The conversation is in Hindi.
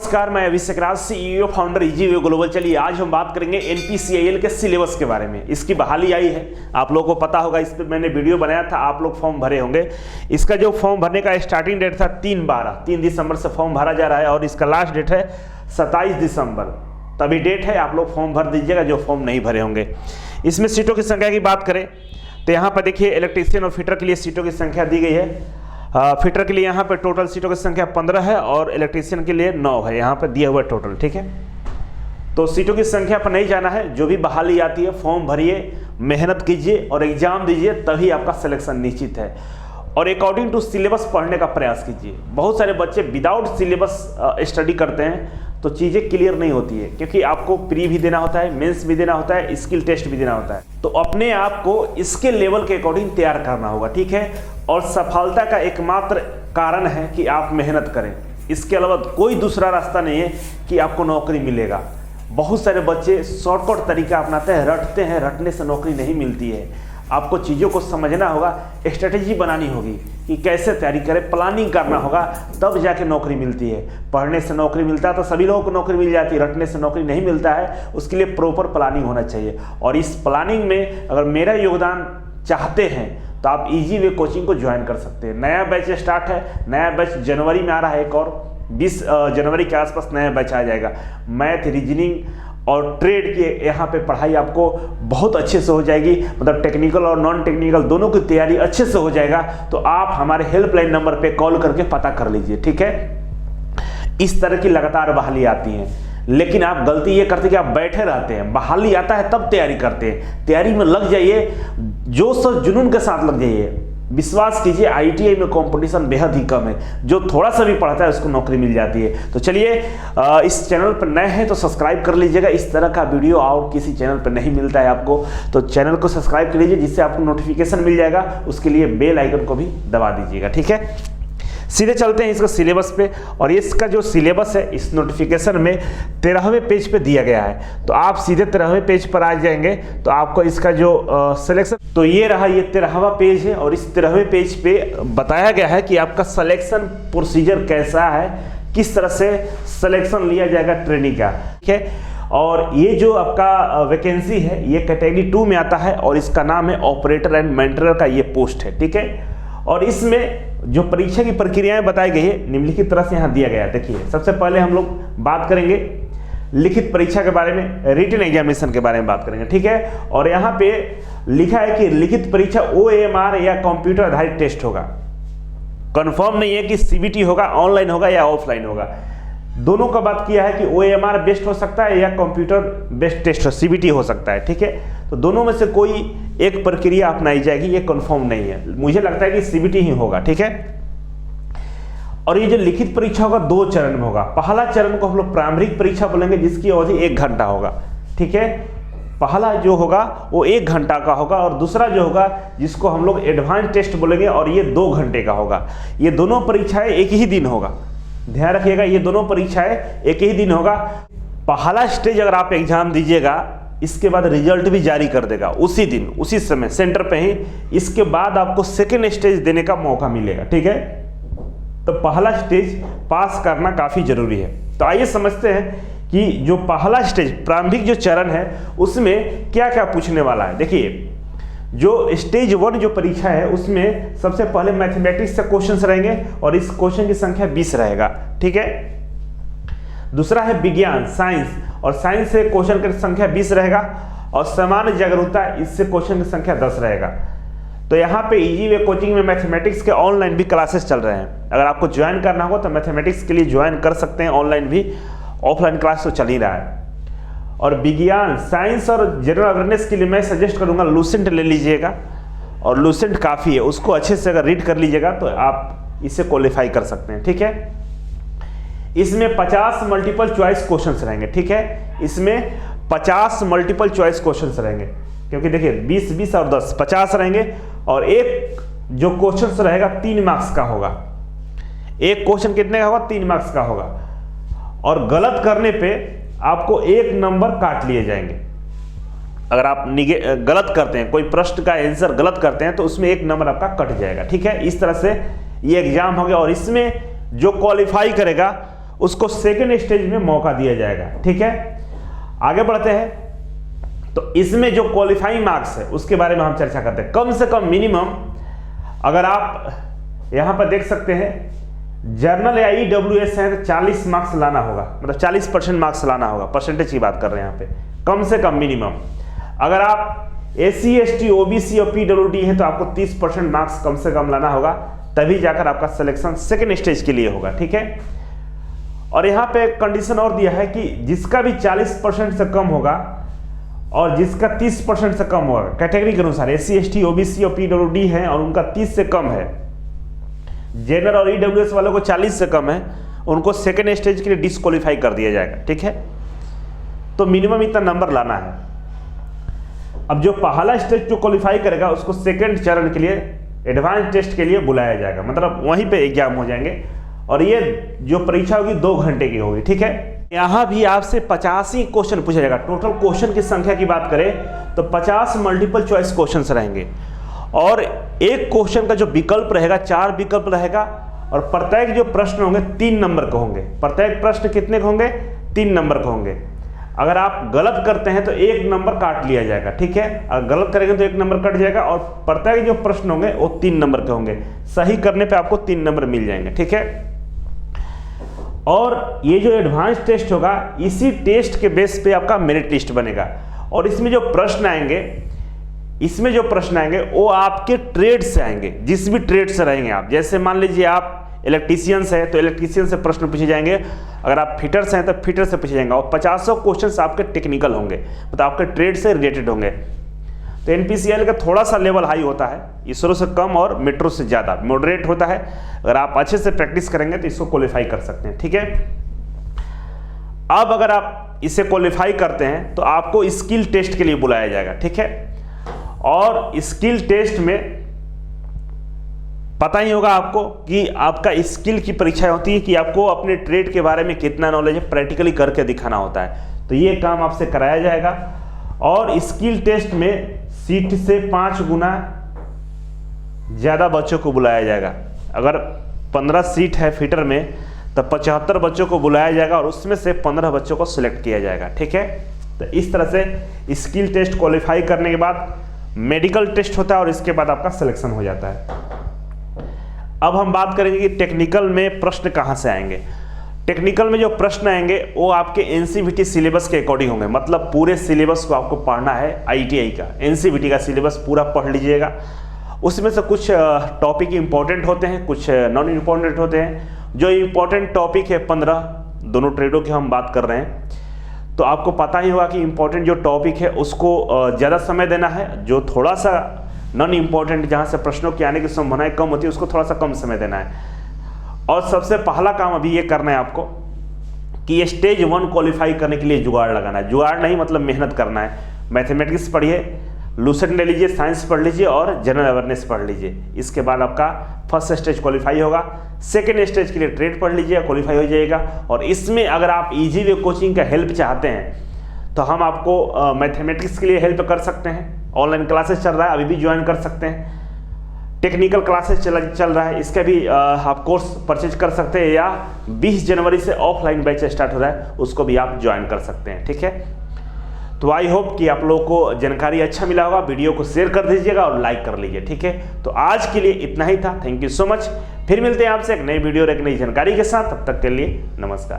नमस्कार, मैं अभिषेक राज, सीईओ फाउंडर इजीवे ग्लोबल। चलिए आज हम बात करेंगे एनपीसीआईएल के सिलेबस के बारे में। इसकी बहाली आई है, आप लोगों को पता होगा, इस पर मैंने वीडियो बनाया था, आप लोग फॉर्म भरे होंगे। इसका जो फॉर्म भरने का स्टार्टिंग डेट था 3 दिसंबर से फॉर्म भरा जा रहा है और इसका लास्ट डेट है 27 दिसंबर। तभी डेट है, आप लोग फॉर्म भर दीजिएगा जो फॉर्म नहीं भरे होंगे। इसमें सीटों की संख्या की बात करें तो यहाँ पर देखिए इलेक्ट्रीशियन और फिटर के लिए सीटों की संख्या दी गई है। फिटर के लिए यहाँ पे टोटल सीटों की संख्या 15 है और इलेक्ट्रीशियन के लिए 9 है, यहाँ पे दिया हुआ टोटल। ठीक है, तो सीटों की संख्या पर नहीं जाना है। जो भी बहाली आती है फॉर्म भरिए, मेहनत कीजिए और एग्जाम दीजिए, तभी आपका सिलेक्शन निश्चित है। और अकॉर्डिंग टू सिलेबस पढ़ने का प्रयास कीजिए। बहुत सारे बच्चे विदाउट सिलेबस स्टडी करते हैं तो चीज़ें क्लियर नहीं होती है, क्योंकि आपको प्री भी देना होता है, मेंस भी देना होता है, स्किल टेस्ट भी देना होता है। तो अपने आप को इसके लेवल के अकॉर्डिंग तैयार करना होगा। ठीक है, और सफलता का एकमात्र कारण है कि आप मेहनत करें। इसके अलावा कोई दूसरा रास्ता नहीं है कि आपको नौकरी मिलेगा। बहुत सारे बच्चे शॉर्टकट तरीका अपनाते हैं, रटते हैं, रटने से नौकरी नहीं मिलती है। आपको चीज़ों को समझना होगा, स्ट्रेटेजी बनानी होगी कि कैसे तैयारी करें, प्लानिंग करना होगा, तब जाके नौकरी मिलती है। पढ़ने से नौकरी मिलता है तो सभी लोगों को नौकरी मिल जाती है, रटने से नौकरी नहीं मिलता है। उसके लिए प्रॉपर प्लानिंग होना चाहिए। और इस प्लानिंग में अगर मेरा योगदान चाहते हैं तो आप इजीवे कोचिंग को ज्वाइन कर सकते हैं। नया बैच स्टार्ट है, नया बैच जनवरी में आ रहा है, एक और 20 जनवरी के आसपास नया बैच आ जाएगा। मैथ, रीजनिंग और ट्रेड की यहाँ पे पढ़ाई आपको बहुत अच्छे से हो जाएगी। मतलब टेक्निकल और नॉन टेक्निकल दोनों की तैयारी अच्छे से हो जाएगा। तो आप हमारे हेल्पलाइन नंबर पे कॉल करके पता कर लीजिए। ठीक है, इस तरह की लगातार बहाली आती हैं, लेकिन आप गलती ये करते कि आप बैठे रहते हैं। बहाली आता है तब तैयारी करते हैं। तैयारी में लग जाइए, जोश और जुनून के साथ लग जाइए। विश्वास कीजिए, आईटीआई में कंपटीशन बेहद ही कम है। जो थोड़ा सा भी पढ़ता है उसको नौकरी मिल जाती है। तो चलिए, इस चैनल पर नए हैं तो सब्सक्राइब कर लीजिएगा। इस तरह का वीडियो और किसी चैनल पर नहीं मिलता है आपको, तो चैनल को सब्सक्राइब कर लीजिए, जिससे आपको नोटिफिकेशन मिल जाएगा। उसके लिए बेल आइकन को भी दबा दीजिएगा। ठीक है, सीधे चलते हैं इसका सिलेबस पे। और इसका जो सिलेबस है इस नोटिफिकेशन में 13वें पेज पे दिया गया है। तो आप सीधे 13वें पेज पर आ जाएंगे तो आपको इसका जो सिलेक्शन, तो ये रहा, ये 13वां पेज है। और इस 13वें पेज पे बताया गया है कि आपका सिलेक्शन प्रोसीजर कैसा है, किस तरह से सिलेक्शन लिया जाएगा ट्रेनिंग का। ठीक है, और ये जो आपका वैकेंसी है ये कैटेगरी 2 में आता है और इसका नाम है ऑपरेटर एंड मेंटेनर का ये पोस्ट है। ठीक है, और इसमें जो परीक्षा की प्रक्रियाएं बताई गई है निम्नलिखित तरह से यहाँ दिया गया है। देखिए, सबसे पहले हम लोग बात करेंगे लिखित परीक्षा के बारे में, रिटन एग्जामिनेशन के बारे में बात करेंगे। ठीक है, और यहाँ पे लिखा है कि लिखित परीक्षा OMR या कंप्यूटर आधारित टेस्ट होगा। कंफर्म नहीं है कि CBT होगा, ऑनलाइन होगा या ऑफलाइन होगा। दोनों का बात किया है कि OMR बेस्ट हो सकता है या कंप्यूटर बेस्ड टेस्ट CBT हो सकता है। ठीक है, तो दोनों में से कोई एक प्रक्रिया अपनाई जाएगी, ये कंफर्म नहीं है। मुझे लगता है कि CBT ही होगा। ठीक है, और ये जो लिखित परीक्षा होगा 2 चरण में होगा। पहला चरण को हम लोग प्रारंभिक परीक्षा बोलेंगे, जिसकी अवधि 1 घंटा होगा। ठीक है, पहला जो होगा वो 1 घंटा का होगा और दूसरा जो होगा जिसको हम लोग एडवांस टेस्ट बोलेंगे और ये 2 घंटे का होगा। ये दोनों परीक्षाएं एक ही दिन होगा, ध्यान रखिएगा, ये दोनों परीक्षाएं एक ही दिन होगा। पहला स्टेज अगर आप एग्जाम दीजिएगा, इसके बाद रिजल्ट भी जारी कर देगा उसी दिन, उसी समय सेंटर पे ही। इसके बाद आपको सेकेंड स्टेज देने का मौका मिलेगा। ठीक है, तो पहला स्टेज पास करना काफी जरूरी है। तो आइए समझते हैं कि जो पहला स्टेज प्रारंभिक जो चरण है उसमें क्या क्या पूछने वाला है। देखिए, जो स्टेज 1 जो परीक्षा है उसमें सबसे पहले मैथमेटिक्स से क्वेश्चंस रहेंगे और इस क्वेश्चन की संख्या 20 रहेगा। ठीक है, दूसरा है विज्ञान, साइंस, और साइंस से क्वेश्चन की संख्या 20 रहेगा। और सामान्य जागरूकता, इससे क्वेश्चन की संख्या 10 रहेगा। तो यहाँ पे इजीवे कोचिंग में मैथमेटिक्स के ऑनलाइन भी क्लासेस चल रहे हैं। अगर आपको ज्वाइन करना होगा तो मैथमेटिक्स के लिए ज्वाइन कर सकते हैं, ऑनलाइन भी, ऑफलाइन क्लास तो चल ही रहा है। और विज्ञान, साइंस और जनरल अवेयरनेस के लिए मैं सजेस्ट करूंगा लूसेंट ले लीजिएगा, और लूसेंट काफ़ी है, उसको अच्छे से अगर रीड कर लीजिएगा तो आप इसे क्वालिफाई कर सकते हैं। ठीक है, इसमें 50 मल्टीपल चॉइस क्वेश्चंस रहेंगे। ठीक है, इसमें 50 मल्टीपल चॉइस क्वेश्चंस रहेंगे, क्योंकि देखिए 20, 20 और 10, 50 रहेंगे। और एक जो क्वेश्चंस रहेगा 3 मार्क्स का होगा। एक क्वेश्चन कितने का होगा? 3 मार्क्स का होगा। और गलत करने पे आपको 1 नंबर काट लिए जाएंगे। अगर आप गलत करते हैं, कोई प्रश्न का आंसर गलत करते हैं तो उसमें 1 नंबर आपका कट जाएगा। ठीक है, इस तरह से ये एग्जाम हो गया। और इसमें जो क्वालिफाई करेगा उसको सेकेंड स्टेज में मौका दिया जाएगा। ठीक है, आगे बढ़ते हैं। तो इसमें जो क्वालिफाइंग मार्क्स है उसके बारे में हम चर्चा करते हैं। कम से कम मिनिमम, अगर आप यहां पर देख सकते हैं, जर्नल या EWS है तो 40 मार्क्स लाना होगा, मतलब 40% मार्क्स लाना होगा। परसेंटेज की बात कर रहे हैं यहाँ पे, कम से कम मिनिमम। अगर आप SC ST OBC और PWD है तो आपको 30% मार्क्स कम से कम लाना होगा, तभी जाकर आपका सिलेक्शन सेकेंड स्टेज के लिए होगा। ठीक है, और यहाँ पे कंडीशन और दिया है कि जिसका भी 40% से कम होगा और जिसका 30% से कम होगा, कैटेगरी के अनुसार SC ST OBC और PWD है और उनका 30 से कम है, जनरल और EWS वालों को 40 से कम है, उनको सेकेंड स्टेज के लिए डिस्क्वालीफाई कर दिया जाएगा। ठीक है, तो मिनिमम इतना नंबर लाना है। अब जो पहला स्टेज जो क्वालिफाई करेगा उसको सेकेंड चरण के लिए एडवांस टेस्ट के लिए बुलाया जाएगा, मतलब वहीं पे एग्जाम हो जाएंगे और ये जो परीक्षा होगी 2 घंटे की होगी। ठीक है, यहाँ भी आपसे 85 क्वेश्चन पूछा जाएगा। टोटल क्वेश्चन की संख्या की बात करें तो 50 मल्टीपल चॉइस क्वेश्चन रहेंगे और एक क्वेश्चन का जो विकल्प रहेगा 4 विकल्प रहेगा और प्रत्येक जो प्रश्न होंगे 3 नंबर के होंगे। प्रत्येक प्रश्न कितने के होंगे? 3 नंबर के होंगे। अगर आप गलत करते हैं तो 1 नंबर काट लिया जाएगा। ठीक है, अगर गलत करेंगे तो 1 नंबर कट जाएगा और प्रत्येक जो प्रश्न होंगे वो 3 नंबर के होंगे। सही करने पे आपको 3 नंबर मिल जाएंगे। ठीक है, और ये जो एडवांस टेस्ट होगा इसी टेस्ट के बेस पे आपका मेरिट लिस्ट बनेगा और इसमें जो प्रश्न आएंगे वो आपके ट्रेड से आएंगे, जिस भी ट्रेड से रहेंगे आप। जैसे मान लीजिए आप इलेक्ट्रीशियंस है तो इलेक्ट्रीशियन से प्रश्न पूछे जाएंगे, अगर आप फिटर्स हैं तो फिटर से पूछे जाएंगे और 50 क्वेश्चन आपके टेक्निकल होंगे, मतलब आपके ट्रेड से रिलेटेड होंगे। तो NPCIL का थोड़ा सा लेवल हाई होता है, इसरो से कम और मेट्रो से ज़्यादा मॉडरेट होता है। अगर आप अच्छे से प्रैक्टिस करेंगे तो इसको क्वालिफाई कर सकते हैं। ठीक है, अब अगर आप इसे क्वालिफाई करते हैं तो आपको स्किल टेस्ट के लिए बुलाया जाएगा। ठीक है, और स्किल टेस्ट में पता ही होगा आपको कि आपका स्किल की परीक्षा होती है कि आपको अपने ट्रेड के बारे में कितना नॉलेज है, प्रैक्टिकली करके दिखाना होता है। तो ये काम आपसे कराया जाएगा और स्किल टेस्ट में सीट से 5 गुना ज़्यादा बच्चों को बुलाया जाएगा। अगर 15 सीट है फिटर में तो 75 बच्चों को बुलाया जाएगा और उसमें से 15 बच्चों को सिलेक्ट किया जाएगा। ठीक है, तो इस तरह से स्किल टेस्ट क्वालिफाई करने के बाद मेडिकल टेस्ट होता है और इसके बाद आपका सिलेक्शन हो जाता है। अब हम बात करेंगे कि टेक्निकल में प्रश्न कहाँ से आएंगे। टेक्निकल में जो प्रश्न आएंगे वो आपके NCVT सिलेबस के अकॉर्डिंग होंगे, मतलब पूरे सिलेबस को आपको पढ़ना है। ITI का NCVT का सिलेबस पूरा पढ़ लीजिएगा। उसमें से कुछ टॉपिक इंपॉर्टेंट होते हैं, कुछ नॉन इम्पॉर्टेंट होते हैं। जो इम्पॉर्टेंट टॉपिक है 15 दोनों ट्रेडों की हम बात कर रहे हैं, तो आपको पता ही होगा कि इम्पॉर्टेंट जो टॉपिक है उसको ज़्यादा समय देना है। जो थोड़ा सा नॉन इम्पॉर्टेंट जहाँ से प्रश्नों की आने की संभावनाएं कम होती है उसको थोड़ा सा कम समय देना है। और सबसे पहला काम अभी ये करना है आपको कि स्टेज 1 क्वालिफाई करने के लिए जुगाड़ लगाना है। जुगाड़ नहीं मतलब मेहनत करना है। मैथमेटिक्स पढ़िए, लूसेंट ले लीजिए, साइंस पढ़ लीजिए और जनरल अवेयरनेस पढ़ लीजिए। इसके बाद आपका फर्स्ट स्टेज क्वालिफाई होगा। सेकेंड स्टेज के लिए ट्रेड पढ़ लीजिए, क्वालिफाई हो जाएगा। और इसमें अगर आप इजी वे कोचिंग का हेल्प चाहते हैं तो हम आपको मैथमेटिक्स के लिए हेल्प कर सकते हैं। ऑनलाइन क्लासेस चल रहा है, अभी भी ज्वाइन कर सकते हैं। टेक्निकल क्लासेस चल रहा है, इसका भी आप कोर्स परचेज कर सकते हैं, या 20 जनवरी से ऑफलाइन बैच स्टार्ट हो रहा है, उसको भी आप ज्वाइन कर सकते हैं। ठीक है, तो आई होप कि आप लोगों को जानकारी अच्छा मिला होगा। वीडियो को शेयर कर दीजिएगा और लाइक कर लीजिए। ठीक है, तो आज के लिए इतना ही था। Thank you so much. फिर मिलते हैं आपसे एक नई वीडियो और एक नई जानकारी के साथ। तब तक के लिए नमस्कार।